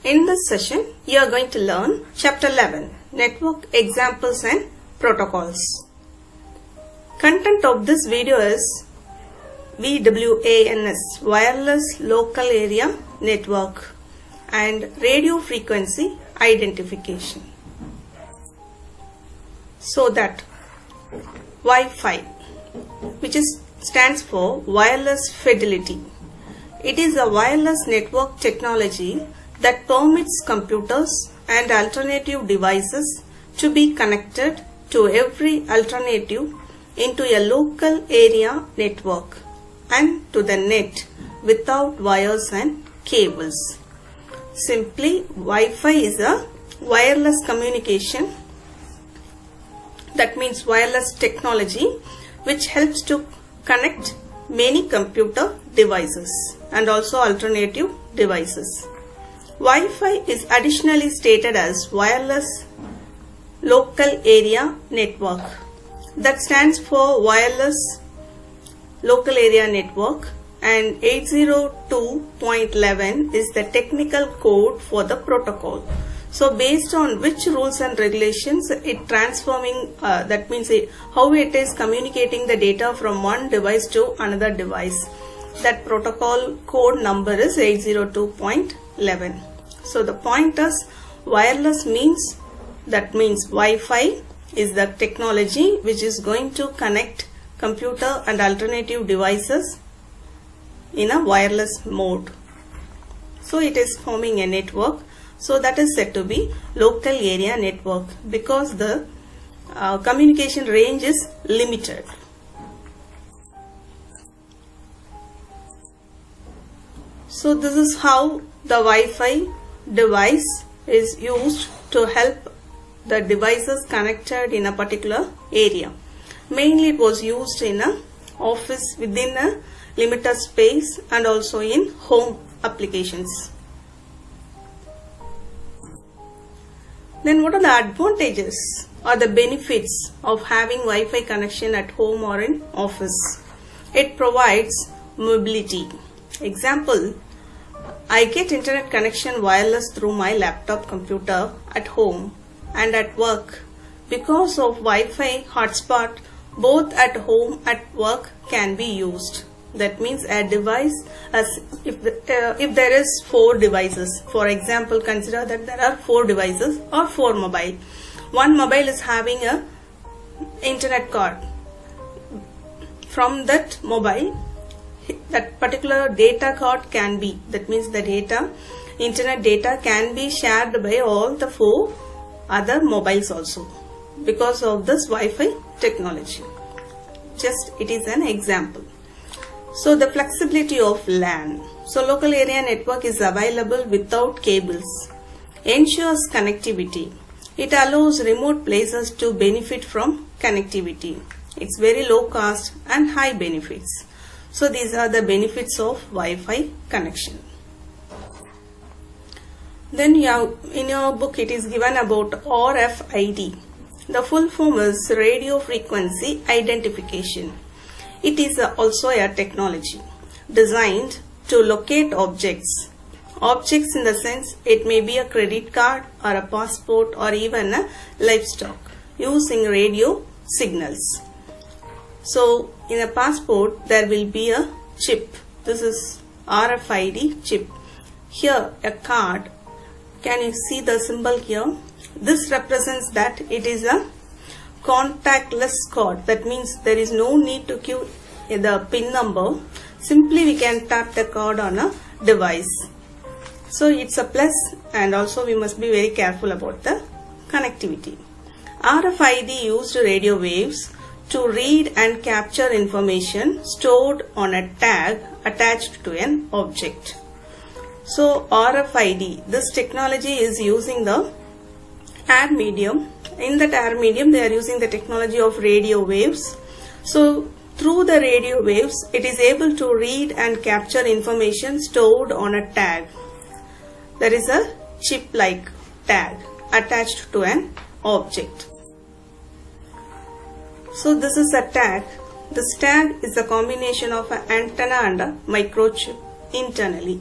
In this session, you are going to learn Chapter 11, Network Examples and Protocols. Content of this video is WANS, Wireless Local Area Network, and Radio Frequency Identification. So that Wi-Fi, which stands for Wireless Fidelity. It is a wireless network technology that permits computers and alternative devices to be connected to every alternative into a local area network and to the net without wires and cables. Simply, Wi-Fi is a wireless communication, that means wireless technology, which helps to connect many computer devices and also alternative devices. Wi-Fi is additionally stated as Wireless Local Area Network. That stands for Wireless Local Area Network, and 802.11 is the technical code for the protocol. So based on which rules and regulations it transforming, that means how it is communicating the data from one device to another device. That protocol code number is 802.11. So the point is, wireless means, that means Wi-Fi is the technology which is going to connect computer and alternative devices in a wireless mode. So it is forming a network. So that is said to be local area network because the communication range is limited. So this is how the Wi-Fi device is used to help the devices connected in a particular area. Mainly it was used in an office within a limited space and also in home applications. Then what are the advantages or the benefits of having Wi-Fi connection at home or in office? It provides mobility. Example, I get internet connection wireless through my laptop computer at home and at work. Because of Wi-Fi hotspot, both at home and at work can be used. That means a device, as if there is 4 devices, for example, consider that there are 4 devices or 4 mobile. One mobile is having a internet card. From that mobile, that particular data card can be, that means the data, internet data can be shared by all the 4 other mobiles also because of this Wi-Fi technology. Just it is an example. So the flexibility of LAN. So local area network is available without cables. Ensures connectivity. It allows remote places to benefit from connectivity. It's very low cost and high benefits. So these are the benefits of Wi-Fi connection. Then in your book it is given about RFID. The full form is Radio Frequency Identification. It is also a technology designed to locate objects. Objects in the sense it may be a credit card or a passport or even a livestock using radio signals. So in a passport there will be a chip. This is RFID chip. Here a card. Can you see the symbol here? This represents that it is a contactless card. That means there is no need to queue the PIN number. Simply we can tap the card on a device. So it's a plus, and also we must be very careful about the connectivity. RFID used radio waves to read and capture information stored on a tag attached to an object. So RFID, this technology is using the air medium. In that air medium they are using the technology of radio waves. So through the radio waves it is able to read and capture information stored on a tag. There is a chip like tag attached to an object. So this is a tag. This tag is a combination of an antenna and a microchip internally.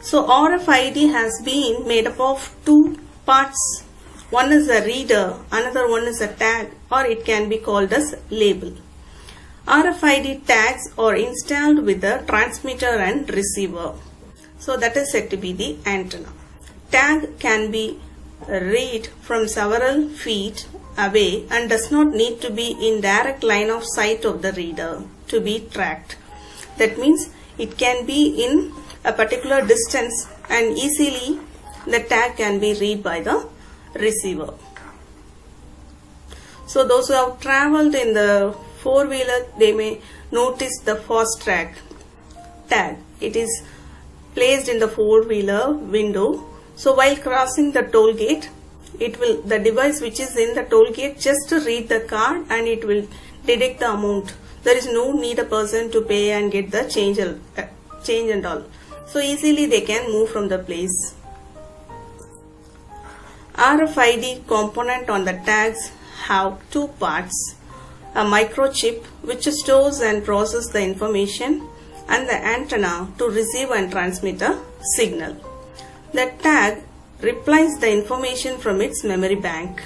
So RFID has been made up of two parts. One is a reader, another one is a tag, or it can be called as label. RFID tags are installed with the transmitter and receiver. So that is said to be the antenna. Tag can be read from several feet away and does not need to be in direct line of sight of the reader to be tracked. That means it can be in a particular distance and easily the tag can be read by the receiver. So those who have traveled in the four-wheeler, they may notice the FASTag tag. It is placed in the four-wheeler window. So while crossing the toll gate, the device which is in the toll gate just to read the card and it will deduct the amount. There is no need a person to pay and get the change and all. So easily they can move from the place. RFID component on the tags have two parts. A microchip which stores and processes the information, and the antenna to receive and transmit a signal. The tag replies the information from its memory bank.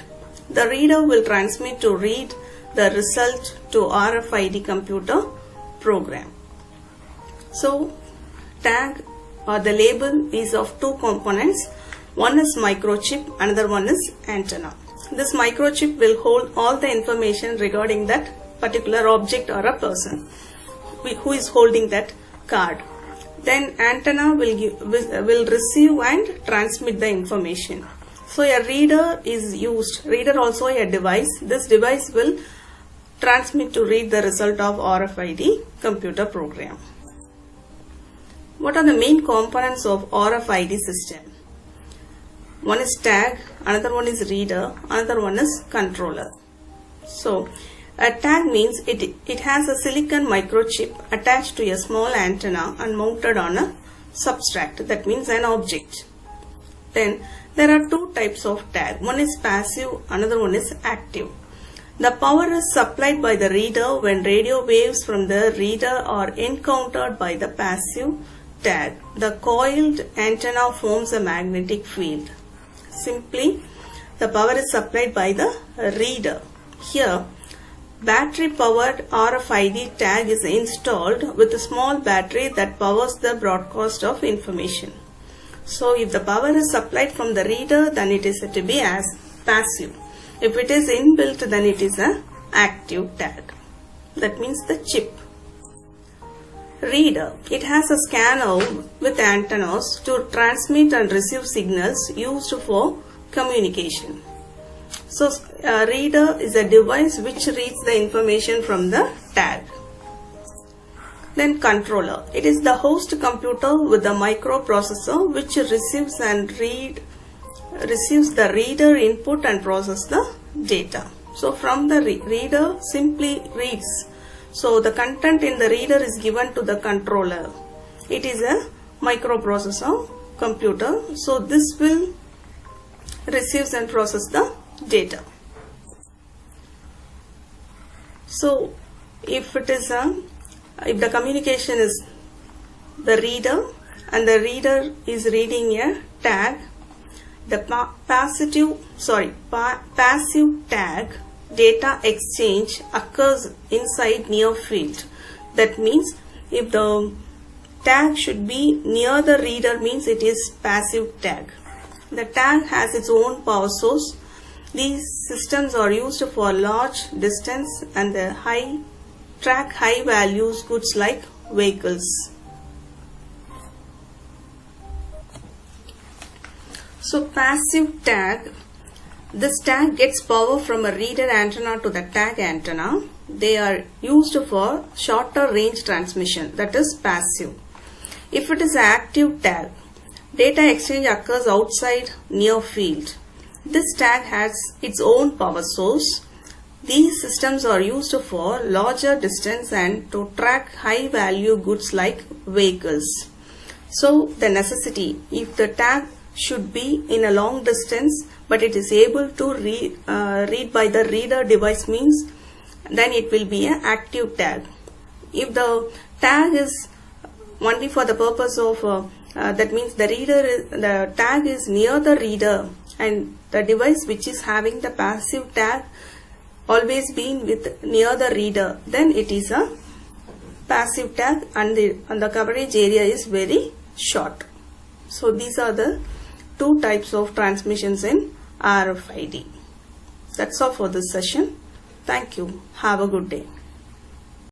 The reader will transmit to read the result to RFID computer program. So tag or the label is of two components. One is microchip, another one is antenna. This microchip will hold all the information regarding that particular object or a person who is holding that card. Then antenna will receive and transmit the information. So a reader is used. Reader also a device. This device will transmit to read the result of RFID computer program. What are the main components of RFID system? One is tag, another one is reader, another one is controller. So a tag means it has a silicon microchip attached to a small antenna and mounted on a substrate, that means an object. Then there are two types of tag. One is passive, another one is active. The power is supplied by the reader when radio waves from the reader are encountered by the passive tag. The coiled antenna forms a magnetic field. Simply, the power is supplied by the reader. Here, battery powered RFID tag is installed with a small battery that powers the broadcast of information. So if the power is supplied from the reader, then it is said to be as passive. If it is inbuilt, then it is an active tag. That means the chip. Reader. It has a scanner with antennas to transmit and receive signals used for communication. So reader is a device which reads the information from the tag. Then controller. It is the host computer with the microprocessor which receives the reader input and processes the data. So from the reader simply reads. So the content in the reader is given to the controller. It is a microprocessor computer. So this will receives and process the data. So if the communication is the reader and the reader is reading a tag, the passive tag data exchange occurs inside near field. That means if the tag should be near the reader, means it is passive tag. The tag has its own power source. These systems are used for large distance and track high values goods like vehicles. So passive tag, this tag gets power from a reader antenna to the tag antenna. They are used for shorter range transmission, that is passive. If it is an active tag, data exchange occurs outside near field. This tag has its own power source. These systems are used for larger distance and to track high value goods like vehicles. So the necessity, if the tag should be in a long distance but it is able to read by the reader device, means then it will be an active tag. If the tag is only for the purpose of that means the tag is near the reader, and the device which is having the passive tag always being with near the reader, then it is a passive tag, and the coverage area is very short. So these are the two types of transmissions in RFID. That's all for this session. Thank you. Have a good day.